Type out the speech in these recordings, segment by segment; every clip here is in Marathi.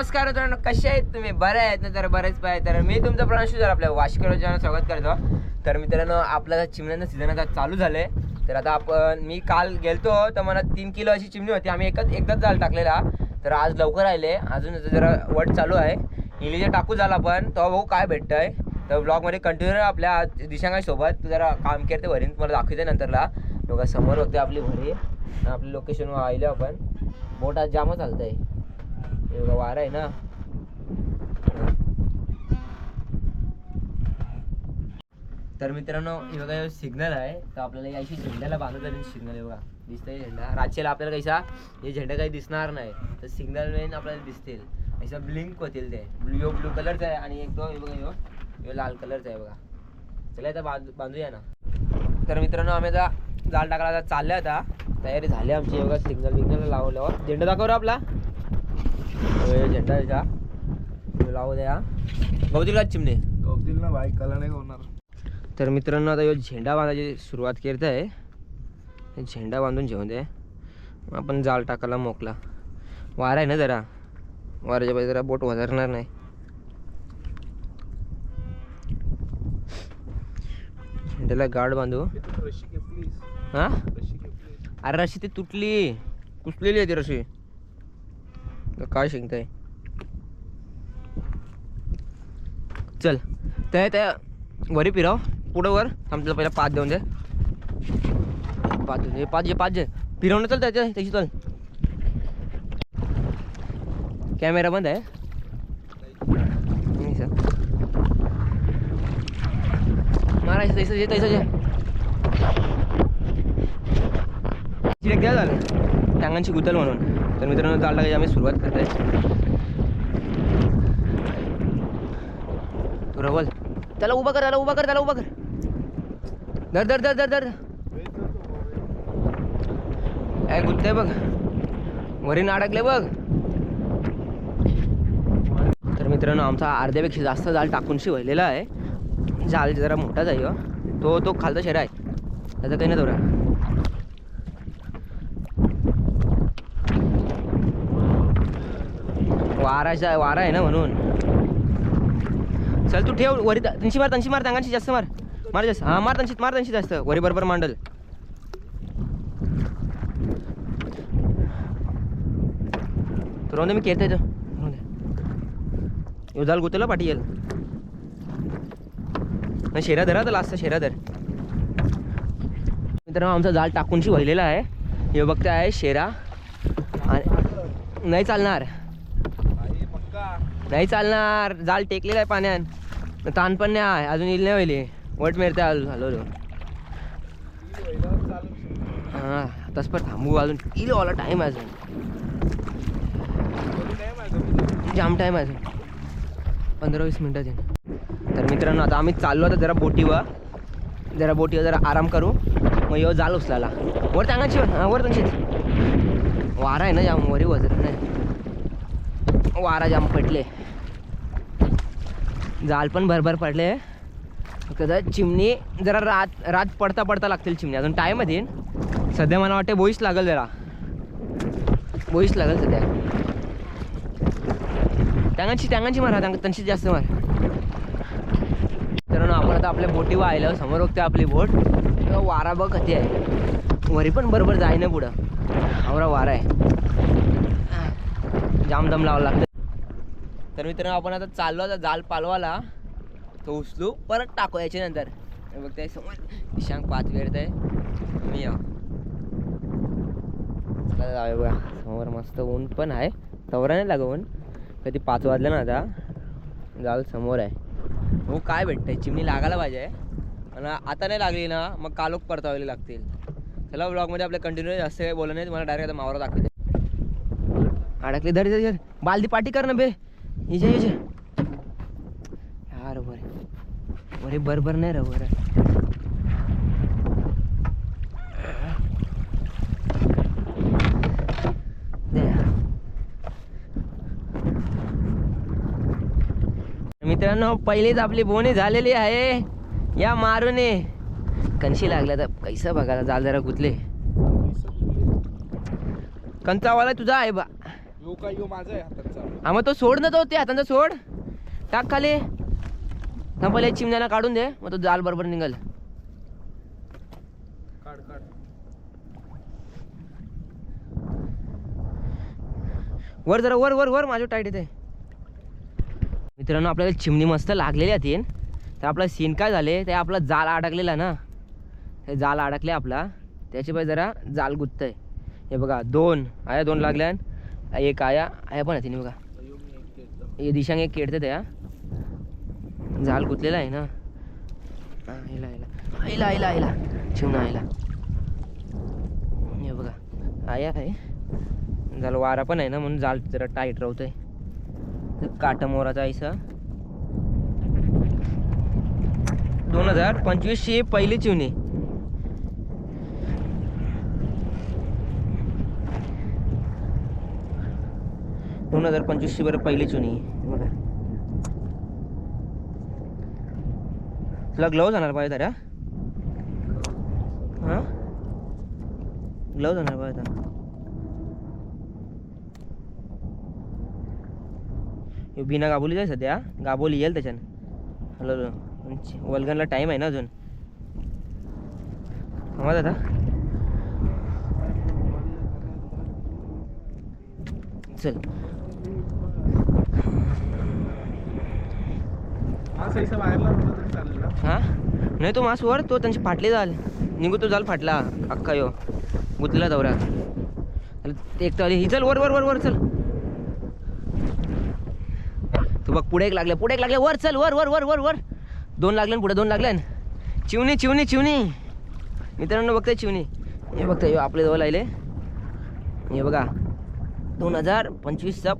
नमस्कार मित्रांनो, कसे आहेत तुम्ही? बरे आहेत ना? तर बरेच पाहिजे. तर मी तुमचा प्रांशू जर आपल्या वाशिकेवर चॅनल स्वागत करतो. तर मित्रांनो, आपला चिमण्यांचा सीझन आता चालू झाले. तर आता मी काल गेलतो तर मला 3 किलो अशी चिमणी होती. आम्ही एकदाच जाळ टाकलेला. तर आज लवकर आले, अजून जरा वट चालू आहे. इलीचे टाकू झाला पण तो भाऊ काय भेटतंय. तर ब्लॉगमध्ये कंटिन्यू आपल्या दिशांगासोबत जरा काम करते भरीन, तुम्हाला दाखवते नंतरला. बघा समोर होते आपली भरी, आपली लोकेशनवर आले आपण. बोट आज जामच चालतंय, एवढा वारा आहे ना. तर मित्रांनो, हे बघा सिग्नल आहे. तर आपल्याला याशी झेंड्याला बांधत तरी सिग्नल बघा दिसतंय. झेंडा रातच्याला आपल्याला कैसा हे झेंडा काही दिसणार नाही, तर सिग्नल मेन आपल्याला दिसतील. ऐसा ब्लिंक होतील ते. ब्लू कलरचा आहे आणि एक तो हे बघा यो लाल कलरचा आहे बघा. चला आता बांधूया ना. तर मित्रांनो, आम्ही आता जाळ टाकायला चालले. आता तयारी झाली आमची. बघा सिग्नल लावल्यावर झेंडा दाखव रे आपला. झेंडा याचा लावू द्या. गवतील का चिमणे? गवतील ना भाई, कला नाही होणार. तर मित्रांनो, आता यो झेंडा बांधायची सुरुवात करत आहे. झेंडा बांधून घेऊन दे, आपण जाळ टाकायला मोकला. वारा आहे ना जरा, वाऱ्याच्या पाहिजे जरा बोट वजरणार नाही. झेंड्याला गाड बांधू. हा अरे रशी ती तुटली, कुसलेली आहे ती रशी. काय शिंकताय? चल त्या वरी फिराव पुढं वर. आमच्याला पहिला 5 देऊन दे. 5 दे फिरवणं. चल त्याची चल. कॅमेरा बंद आहे. मारायचं तैसं चिरेक द्या झालं टांगांची गुतल म्हणून. तर मित्रांनो, जाळ टाकायची आम्ही सुरुवात करतोय. तू रवल त्याला उभा कर. धर काय गुत्ते बघ, वरीन अडकले बघ. तर मित्रांनो, आमचा अर्ध्यापेक्षा जास्त जाळ टाकून शिवलेला आहे. जाळ जरा मोठाच आहे तो खालचा शेरा आहे, त्याचा काही नाही दोरा. वारा आहे ना म्हणून. चल तू ठेव वरी. तंशी मार टांगांची जास्त मार जास्त. हा मार तंशी जास्त. वरी बरोबर मांडल. तर राहून दे, मी केलते तो राहून दे. यो जाल गुतला पाठी येईल ना. शेरा धरा तर लास्ट शेरा धर. मित्रांनो, आमचा जाळ टाकूनशी व्हायलेला आहे. हे बघते आहे शेरा. नाही चालणार, नाही चालणार. जाळ टेकलेला आहे पाण्यात. ताण पण नाही आहे अजून. येईल नाही व्हायले. वट मेरते हॅलो. हां तस पण थांबू अजून. येईल वाला टाईम आहे अजून. जाम टाईम आहे अजून. 15-20 मिनटात येईल. तर मित्रांनो, आता आम्ही चाललो. आता जरा बोटीवर जरा आराम करू. मग यो जाल उचलाला वर टांगांची वर तंशीच. वारा आहे ना जाम, वरी वजर नाही. वारा जाम पडले, जाल पण भरभर पडले. फक्त चिमणी जरा रात पडता लागतील चिमणी. अजून टाईम आहे येईन. सध्या मला वाटते बोईस लागेल सध्या. टांगांची मारा, तंशी जास्त मार. तर आपण आता आपल्या बोटीवर आयला. समोर बघते आपली बोट. वारा बघ कधी आहे. वरी पण बरोबर जाय ना पुढं. आवरा वारा आहे, जाम दम लावावं लागतं. तर मित्रांनो, आपण आता चाललो. आता जाल पालवाला तो उचलू, परत टाकू याच्यानंतर. बघताय समोर दिशांक 5 वेळत आहे. मी जाऊया बघा. समोर मस्त ऊन पण आहे. तवरा नाही लागून कधी 5 वाजलं ना. आता जाल समोर आहे. हो काय भेटतंय, चिमणी लागायला पाहिजे. आणि आता नाही लागली ना मग कालोख परतावायला लागतील. चला ब्लॉगमध्ये आपल्या कंटिन्यू जास्त काही बोललं नाही. तुम्हाला डायरेक्ट आता मावरा दाखवते. अडकले. धर बालदी पाठी कर ना बे. इजे यार वरे बरोबर नाही रबर. मित्रांनो, पहिलीच आपली बोनी झालेली आहे. या मारूने कणशी लागल्या तर कैसा बघायला. जाल जरा गुतले. कंचावाला तुझा आहे बा. यो काय यो माझा आहे हाताचा. हा मग तो सोड ना, तो ते हातांचा सोड, टाक खाली. पहिले चिमण्याला काढून दे, मग तो जाल बरोबर निघल. काढ काढ. वर जरा, वर वर वर, माझ्या टाईट येते. मित्रांनो आपल्याला चिमणी मस्त लागलेली आहे तीन. तर आपला सीन काय झाले, ते आपला जाल अडकलेला ना, हे जाल अडकले आपला, त्याची पाहिजे जरा जाल गुत्तय. हे बघा 2 आया, 2 लागल्या, एक आया आया पण आहे तिने बघा. हे दिशांग एक केडते त्या, जाल गुतलेला आहे ना. आईला आईला आईला आईला आईला चिमणा आईला. हे बघा आया आहे, जाल वारा पण आहे ना, म्हणून जाल जरा टाईट राहतोय. काटा मोराचा ऐसा 2025 ची पहिली चिमणी. दोन 2025 ची बरं पहिली चिमणी बघा. तुला ग्लव्ह जाणार पाहिजे तर, हा ग्लव्ह जाणार पाहिजे तर. बिना गाबोली जाय सध्या, गाबोली येईल त्याच्यानं. हॅलो वल्गनला टाईम आहे ना अजून. आवाज आता चल. हा नाही तो मास वर, तो त्यांची फाटली जाल निघू, तो जाल फाटला अख्खा यो गुतलेला दौरा. एक तर ही चल वर वर वर वर चल. तू बघ पुढे एक लागले, पुढे एक लागले, वर चल वर वर वर वर वर. 2 लागले पुढे 2 लागले. चिवणी चिवणी चिवणी मित्रांनो बघताय चिवणी. हे बघताय आपल्या जवळ आले. हे बघा 2025चा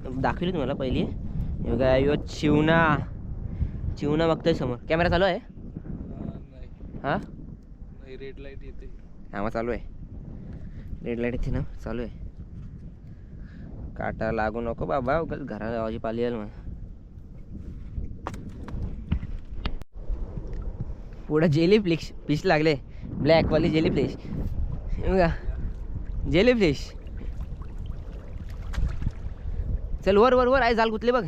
दाखवली तुम्हाला पहिली. हे बघा यो चिवणा, चिवणा बघताय समोर. कॅमेरा चालू आहे हा, नाही रेड लाईट येते. हा मग चालू आहे, रेड लाईट येते ना, चालू आहे. काटा लागू नको बाबा, उगाच घराला आवाजी पाली येईल. मग पुढं जेली फिश लागले, ब्लॅकवाली जेली फिश. बघा जेली फिश. चल वर वर वर, आई जाल गुतले बघ.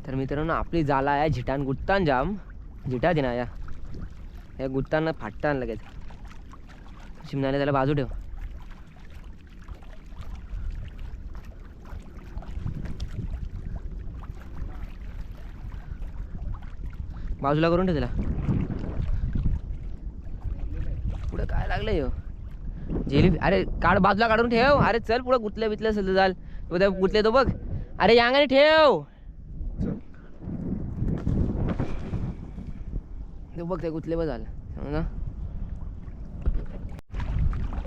तर मित्रांनो आपली जाला आहे झिटान गुत्तान जाम, झिटा दिना या हे गुत्ताना फाटतान लगेच. चिमण्याला त्याला बाजू ठेव. बाजूला करून ठेव त्याला. पुढे काय लागलं यो जेली. अरे काढ बाजूला काढून ठेव. अरे चल पुढे गुतल्या बितल्या असेल तर जाल, उद्या गुतले तो बघ. अरे यांगाने ठेव. बघ ते गुतले बघ झालं ना.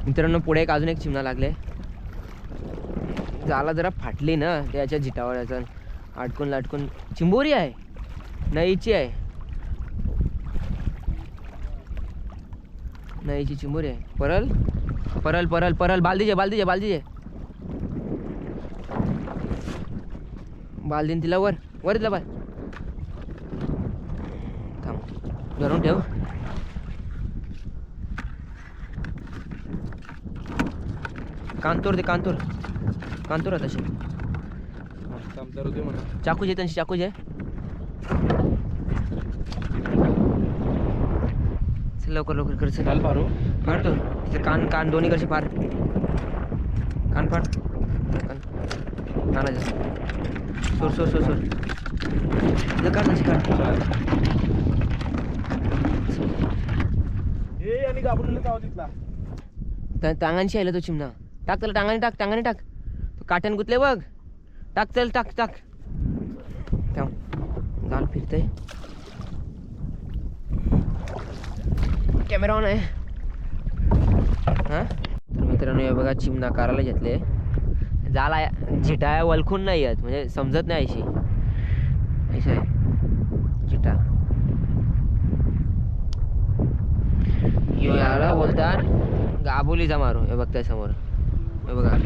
मित्रांनो पुढे एक अजून एक चिमणा लागले. जाला जरा फाटली ना त्याच्या झिटावर, याचा अडकून लाटकून. चिंबोरी आहे, नईची आहे, नईची चिंबोरी आहे. परल परल परल परल बालदीचे बालदीचे बालदीचे बालदीन तिला वर वर तिला बाय. थांब धरून ठेव. कांतोर दे, कांतोर कांतोर आहे तशी. चाकूचे त्यांची चाकूचे. लवकर लवकर कर. चाल पारू फाडतो तिथे कान कान दोन्ही कडचे फार. कान फाड, कानाचे सोर सोर सोर सोर. काढ तशी काढ. ए आणि गाबुलीला जाऊ तिथला. टांगांशी आला तो चिमणा. टाक त्याला टांगाने टाक, टांगाने टाक. तो काट्यान गुतले बघ. टाक चल टाक टाक. गाल फिरतय. कॅमेरा ऑन आहे हा. तर मित्रांनो हे बघा चिमणा काराला घेतले. जाला झिटा वलखून नाही आहेत, म्हणजे समजत नाही अशी अशी आहे झिटा. याला बोलतात गाबोलीचा मारू. हे बघताय समोर, हे बघा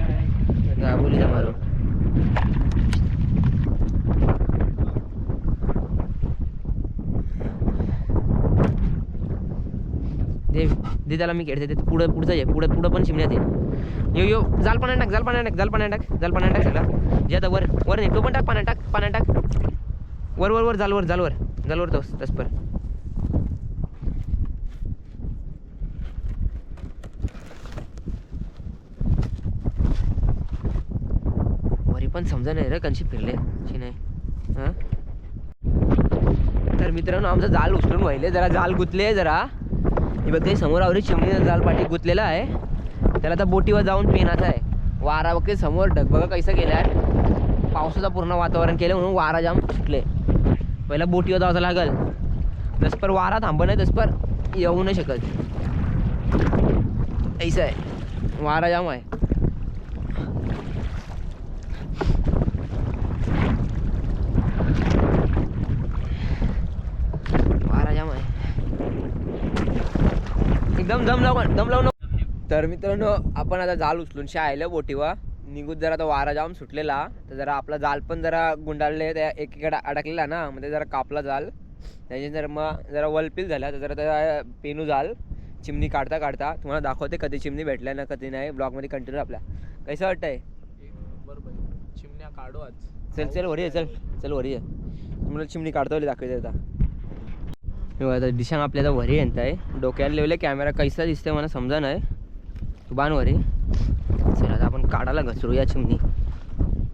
गाबोलीचा मारू. दे दे त्याला मी खेळते ते पुढचं आहे पुढं पण चिमण्यात आहे यो जाल पाण्यात टाक जाल पाण्यात टाक सगळा जे आता वर नाही तो पण टाक पाण्यात टाक वर जालवर तसपर वरी पण समजा नाही रे कशी फिरले शी नाही हां तर मित्रांनो आमचं जाल उचलून व्हायले जरा जाल गुतले जरा हे बघते समोर आवरी चिमणीचा जाल पाठी गुतलेला आहे त्याला आता बोटीवर जाऊन पेनाचा आहे वारा बघते समोर ढगबगा कैसा गेला आहे पावसाचं पूर्ण वातावरण केलं म्हणून वारा जाम सुटले पहिला बोटीवर जावं लागल तसपर वारा थांबत नाही तसपर येऊ नाही शकत ऐसा आहे वारा जाम आहे एकदम दम लावून तर मित्रांनो आपण आता जाल उचलून शाळेला बोटीवा निघून जरा आता वारा जाम सुटलेला तर जरा आपला जाल पण जरा गुंडाळले त्या एकीकडे अडकलेला ना म्हणजे जरा कापला जाल त्याचे जर मग जरा वलपिल झाला तर जरा त्या पेनू जाल चिमणी काढता तुम्हाला दाखवते कधी चिमणी भेटल्या ना कधी नाही ब्लॉगमध्ये कंटिन्यू आपल्या कसं वाटतंय बरोबर चिमण्या काढू आज चल वरी चल वरी तुम्हाला चिमणी काढता दाखवायचं आता आता दिशा आपल्याला वरी येत आहे डोक्याला लेवले कॅमेरा कैसा दिसतोय मला समजा नाही तू बाण वरी चल आता आपण काढायला घसरूया चिमणी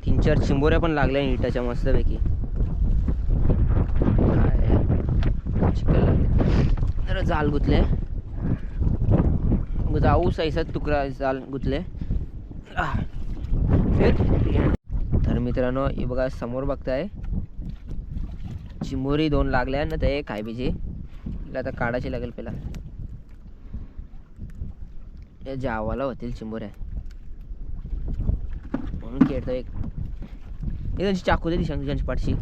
3-4 चिंबोऱ्या पण लागल्या इटाच्या मस्तपैकी काय चिकल लागले जरा जाल गुतले जाऊ सैसा तुकडा जाल गुतले तर मित्रांनो हे बघा समोर बघताय चिंबोरी 2 लागल्या ना ते काय बीजी आता काढायची लागेल पहिला या जावाला होतील चिंबोऱ्या म्हणून खेळतो एक त्यांची चाकू दे दिशा तुझ्यांची पाठशी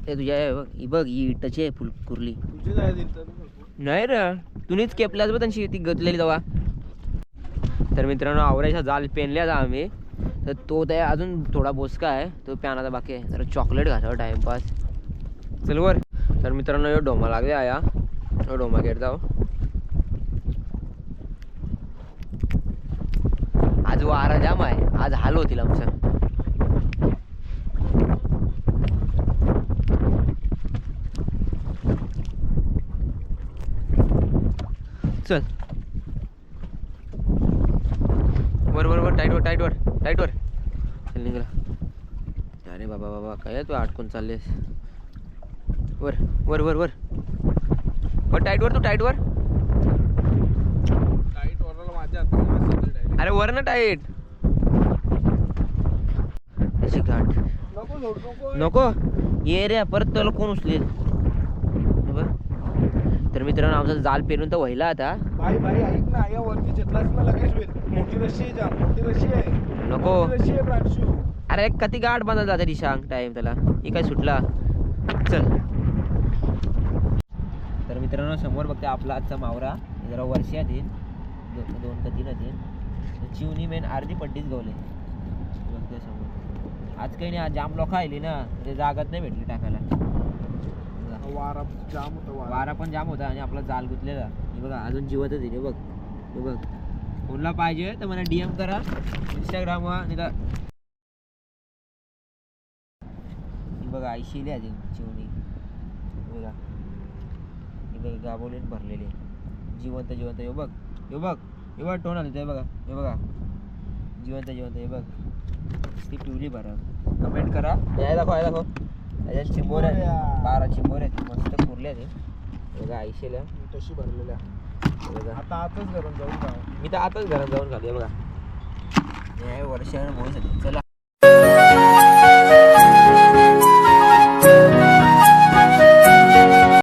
ते तुझ्या बघ ही इटाची आहे फुल कुर्ली नाही रे तुम्हीच केपल्याच बघ त्यांची ती गतलेली दवा तर मित्रांनो आवरायचा जाल पेनल्या जा आम्ही तर तो त्या अजून थोडा बोसका आहे तो प्यानाचा बाकी आहे जरा चॉकलेट घासावं टाइमपास चल वर तर मित्रांनो यो डोमा लागले आया यो डोमा घेत जाऊ आज वारा जाम आहे आज हाल होतील आमचं चल वर टाईट वर चल निघला अरे बाबा काय तू अडकून चाललेस वर टाईट वर टाईट वरला माझ्या हातात अरे वर ना टाईट अशी घाट नको ये रे परत तुला कोण उचलेल तर मित्रांनो आमचा जाल पेरून तर व्हायला आता भाई ऐक ना या वरती घेतलास ना लगेच होईल मोठी रशी आहे नको रशी आहे प्रांशू अरे कधी गाठ बांधत जाते दिशा टाइम त्याला ही काय सुटला चल तर मित्रांनो समोर बघते आपला आजचा मावरा जरा वर्षात येईल 2 का 3 येईल चिवणी मेन अर्धी पट्टीच गवले बघते समोर आज काही नाही आज जाम लोक आली ना ते जागाच नाही भेटली टाकायला वारा पण जाम होता आणि आपला जाल गुतलेला हे बघा अजून जिवतच आहे हे बघ कोणला पाहिजे तर मला DM करा इंस्टाग्रामवर नाही तर बघा ऐशीले अजून चिवणी बघा हे बघा गाबोलीन भरलेले जिवंत हे बघ टोन आले ते बघा जिवंत हे बघ ती पिवली भरा कमेंट करा हे दाखव त्याच्यात चिंबोऱ्या 12 चिंबोऱ्या मस्त पुरल्या ते बघा ऐशीला तशी भरलेल्या आता आताच घरून जाऊन मी तर आताच घरात जाऊन खाली बघा हे वर्षाने बोलू शकते चला